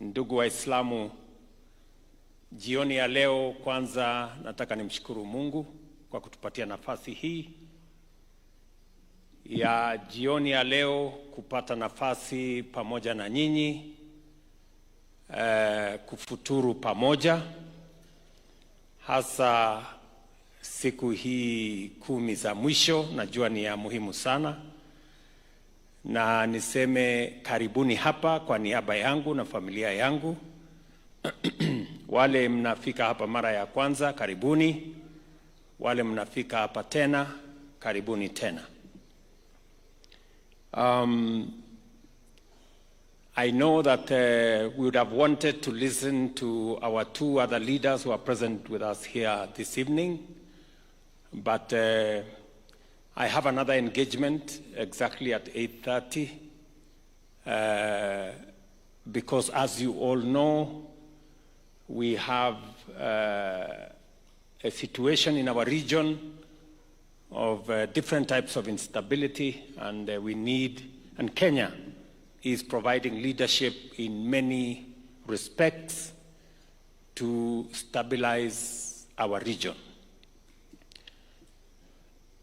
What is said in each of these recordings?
Ndugu Waislamu, jioni ya leo kwanza nataka nimshukuru Mungu kwa kutupatia nafasi hii ya jioni ya leo kupata nafasi pamoja na nyinyi kufuturu pamoja, hasa siku hii 10 za mwisho. Najua ni ya muhimu sana, na niseme karibuni hapa kwa niaba yangu na familia yangu. Wale mnafika hapa mara ya kwanza, karibuni. Wale mnafika hapa tena, karibuni tena. I know that we would have wanted to listen to our two other leaders who are present with us here this evening, but I have another engagement exactly at 8:30, because as you all know, we have a situation in our region of different types of instability, and and Kenya is providing leadership in many respects to stabilize our region.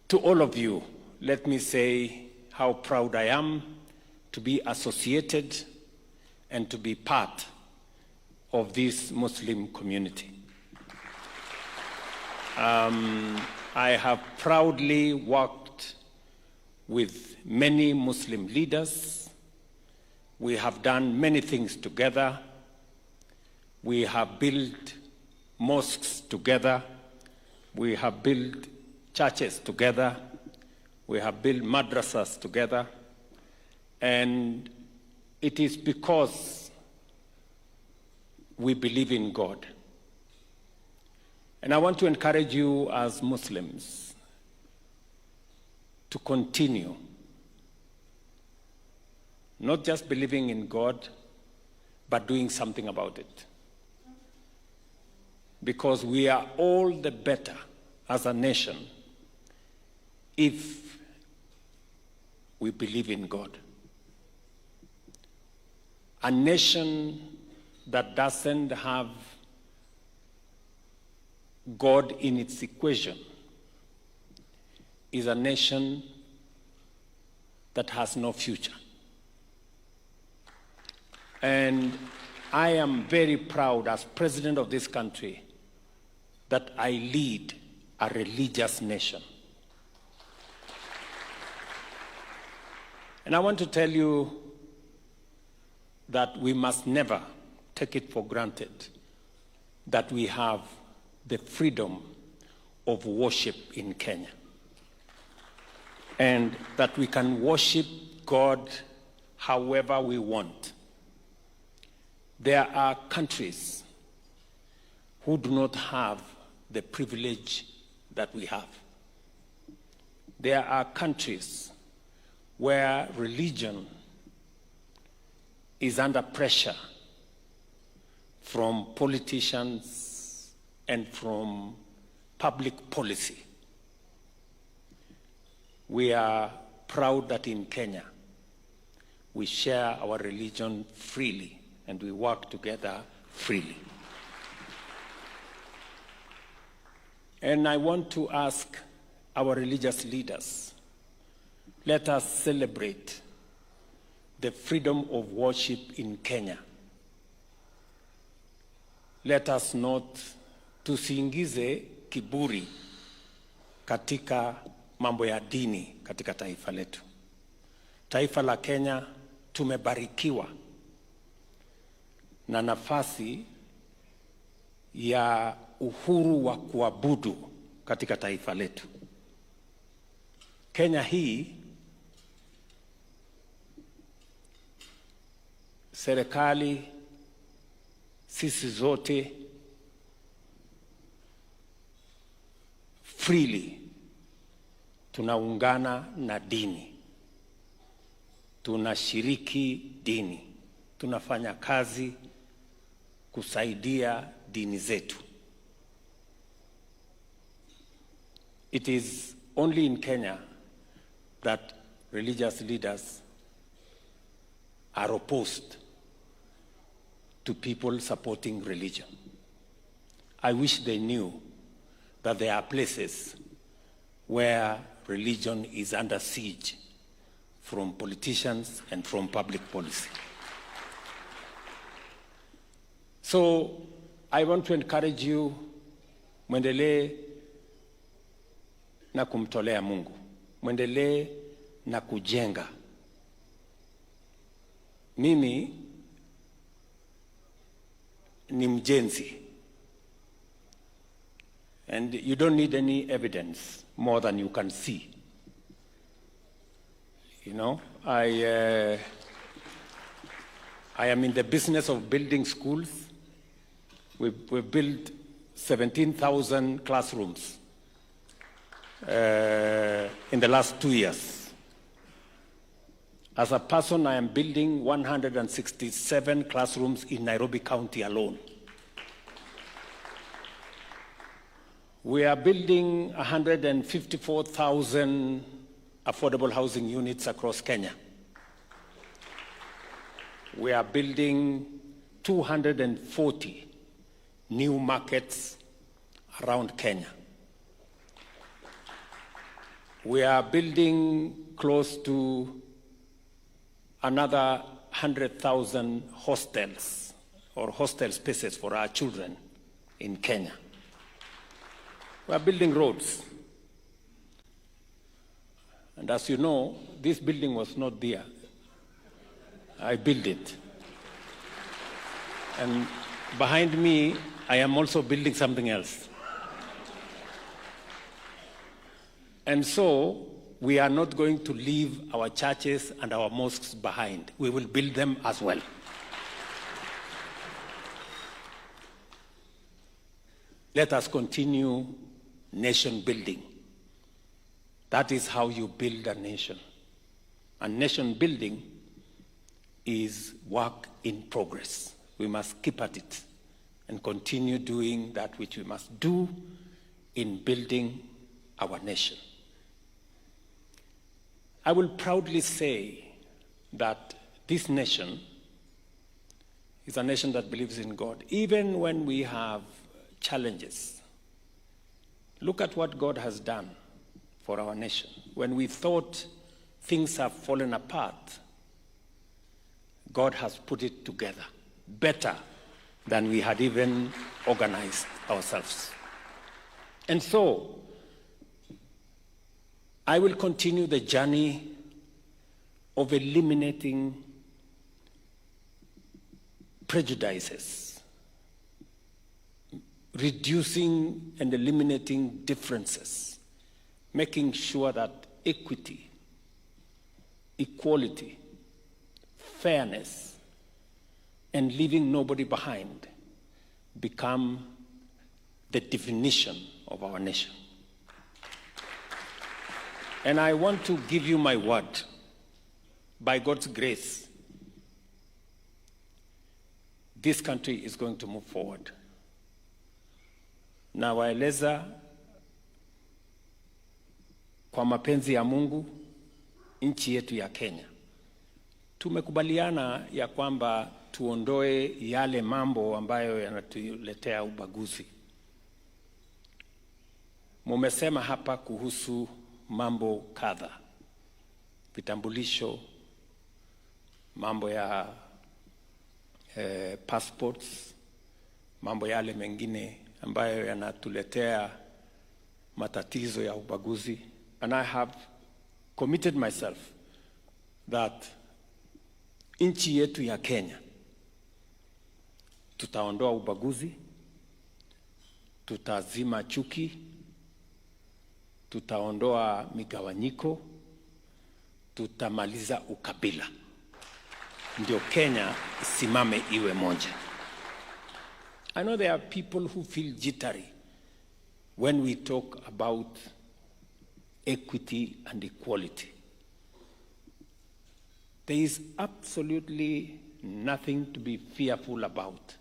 To all of you, let me say how proud I am to be associated and to be part of this Muslim community. I have proudly worked with many Muslim leaders. We have done many things together. We have built mosques together. We have built churches together. We have built madrasas together. And it is because we believe in God. And I want to encourage you as Muslims to continue not just believing in God, but doing something about it. Because we are all the better as a nation if we believe in God. A nation that doesn't have God in its equation is a nation that has no future. And I am very proud as president of this country that I lead a religious nation. And I want to tell you that we must never take it for granted that we have the freedom of worship in Kenya, and that we can worship God however we want. There are countries who do not have the privilege that we have. There are countries where religion is under pressure from politicians and from public policy. We are proud that in Kenya we share our religion freely and we work together freely. And I want to ask our religious leaders, let us celebrate the freedom of worship in Kenya. Let us not tusiingize kiburi katika mambo ya dini katika taifa letu. Taifa la Kenya tumebarikiwa na nafasi ya uhuru wa kuabudu katika taifa letu. Kenya hii, serikali, sisi zote freely tunaungana na dini, tunashiriki dini, tunafanya kazi kusaidia dini zetu. It is only in Kenya that religious leaders are opposed to people supporting religion. I wish they knew that there are places where religion is under siege from politicians and from public policy. So I want to encourage you, mwendelee na kumtolea Mungu, mwendelee na kujenga. Mimi ni mjenzi, and you don't need any evidence more than you can see. You know, I am in the business of building schools. We've built 17,000 classrooms in the last 2 years. As a person, I am building 167 classrooms in Nairobi County alone. We are building 154,000 affordable housing units across Kenya. We are building 240 new markets around Kenya. We are building close to another 100,000 hostels or hostel spaces for our children in Kenya. We are building roads. And as you know, this building was not there. I built it. And behind me, I am also building something else. And so, we are not going to leave our churches and our mosques behind. We will build them as well. Let us continue nation building. That is how you build a nation. And nation building is work in progress. We must keep at it and continue doing that which we must do in building our nation. I will proudly say that this nation is a nation that believes in God, even when we have challenges. Look at what God has done for our nation. When we thought things have fallen apart, God has put it together better than we had even organized ourselves. And so, I will continue the journey of eliminating prejudices, reducing and eliminating differences, making sure that equity, equality, fairness, and leaving nobody behind become the definition of our nation. And I want to give you my word, by God's grace, this country is going to move forward. Na waeleza kwa mapenzi ya Mungu nchi yetu ya Kenya. Tumekubaliana ya kwamba tuondoe yale mambo ambayo yanatuletea ubaguzi. Mumesema hapa kuhusu mambo kadha, vitambulisho, mambo ya passports, mambo yale mengine ambayo yanatuletea matatizo ya ubaguzi. And I have committed myself that nchi yetu ya Kenya tutaondoa ubaguzi, tutazima chuki, tutaondoa migawanyiko, tutamaliza ukabila. Ndio Kenya isimame iwe moja. I know there are people who feel jittery when we talk about equity and equality. There is absolutely nothing to be fearful about,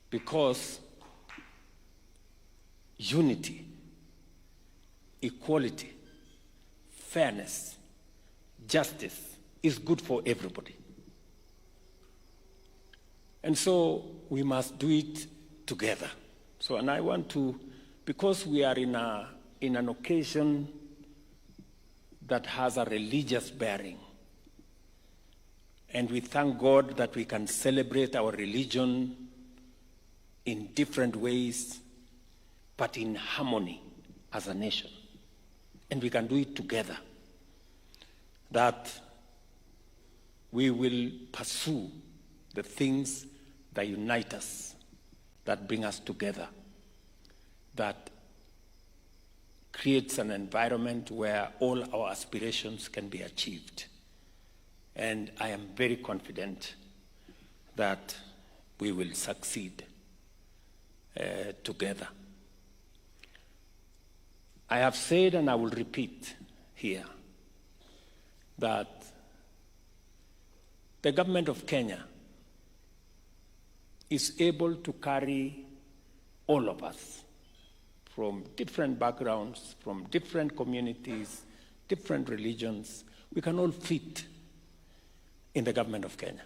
because unity, equality, fairness, justice is good for everybody. And so we must do it together. So, and I want to, because we are in an occasion that has a religious bearing, and we thank God that we can celebrate our religion in different ways, but in harmony as a nation. And we can do it together. That we will pursue the things that unite us, that bring us together, that creates an environment where all our aspirations can be achieved. And I am very confident that we will succeed together. I have said, and I will repeat here, that the government of Kenya is able to carry all of us from different backgrounds, from different communities, different religions. We can all fit in the government of Kenya.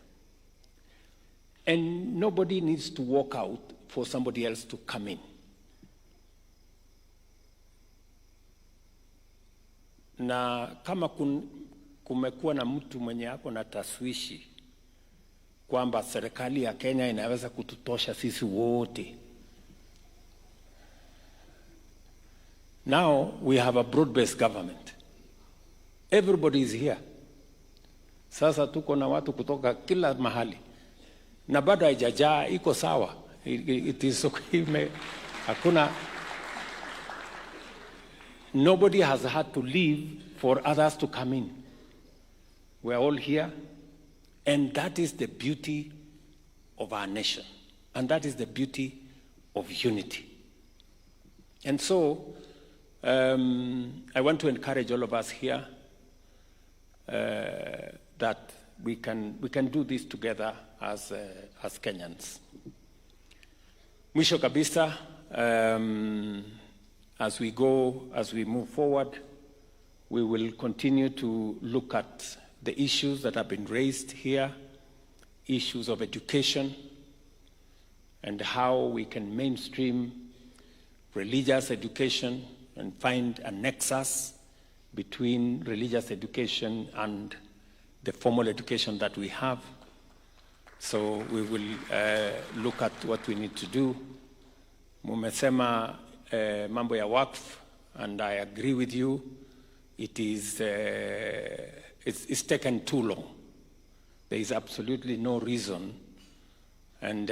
And nobody needs to walk out for somebody else to come in. Na kama kumekuwa na mtu mwenye ako na taswishi kwamba serikali ya Kenya inaweza kututosha sisi wote. Now we have a broad-based government. Everybody is here. Sasa tuko na watu kutoka kila mahali. Na bado haijajaa, iko sawa. It is okay. Hakuna. Nobody has had to leave for others to come in. We are all here, and that is the beauty of our nation, and that is the beauty of unity. And so, I want to encourage all of us here that we can do this together as Kenyans. Mwisho kabisa, as we move forward, we will continue to look at the issues that have been raised here, issues of education, and how we can mainstream religious education and find a nexus between religious education and the formal education that we have. So we will look at what we need to do. Mumesema mambo ya Waqf, and I agree with you. It is it's taken too long. There is absolutely no reason, and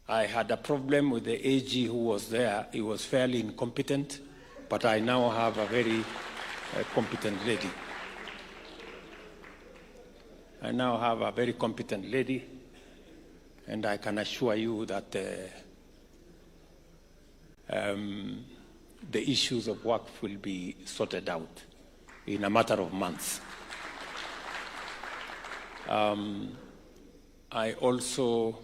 I had a problem with the AG who was there. He was fairly incompetent, but I now have a very competent lady. I now have a very competent lady, and I can assure you that the issues of Waqf will be sorted out in a matter of months. I also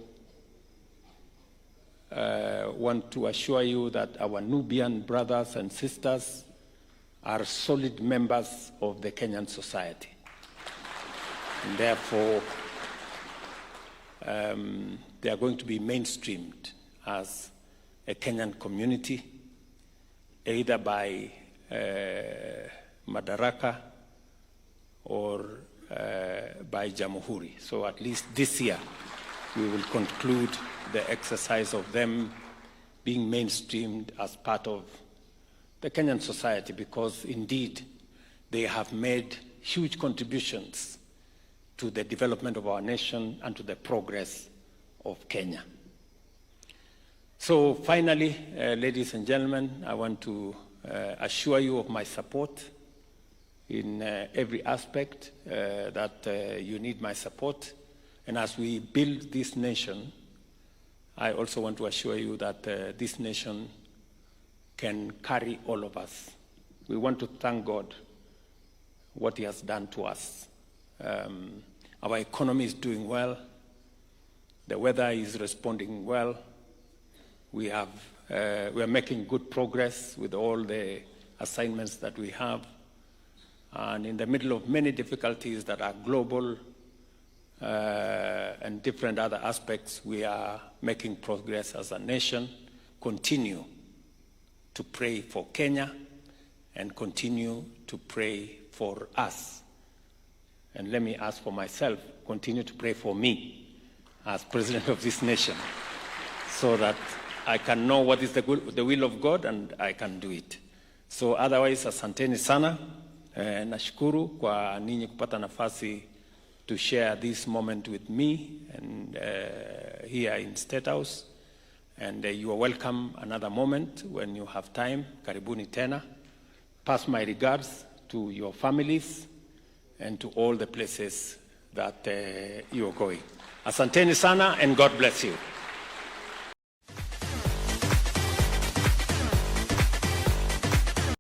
want to assure you that our Nubian brothers and sisters are solid members of the Kenyan society. And therefore, they are going to be mainstreamed as a Kenyan community, either by Madaraka or by Jamhuri. So at least this year, we will conclude the exercise of them being mainstreamed as part of the Kenyan society, because indeed they have made huge contributions to the development of our nation and to the progress of Kenya. So finally, ladies and gentlemen, I want to assure you of my support in every aspect, that you need my support. And as we build this nation, I also want to assure you that this nation can carry all of us. We want to thank God what He has done to us. Our economy is doing well. The weather is responding well. We are making good progress with all the assignments that we have. And in the middle of many difficulties that are global and different other aspects, we are making progress as a nation. Continue to pray for Kenya and continue to pray for us. And let me ask for myself, continue to pray for me as president of this nation so that I can know what is the will of God and I can do it. So otherwise, asanteni sana. Nashukuru kwa ninyi kupata nafasi to share this moment with me and here in State House. And you are welcome another moment when you have time. Karibuni tena. Pass my regards to your families and to all the places that you are going. Asanteni sana and God bless you.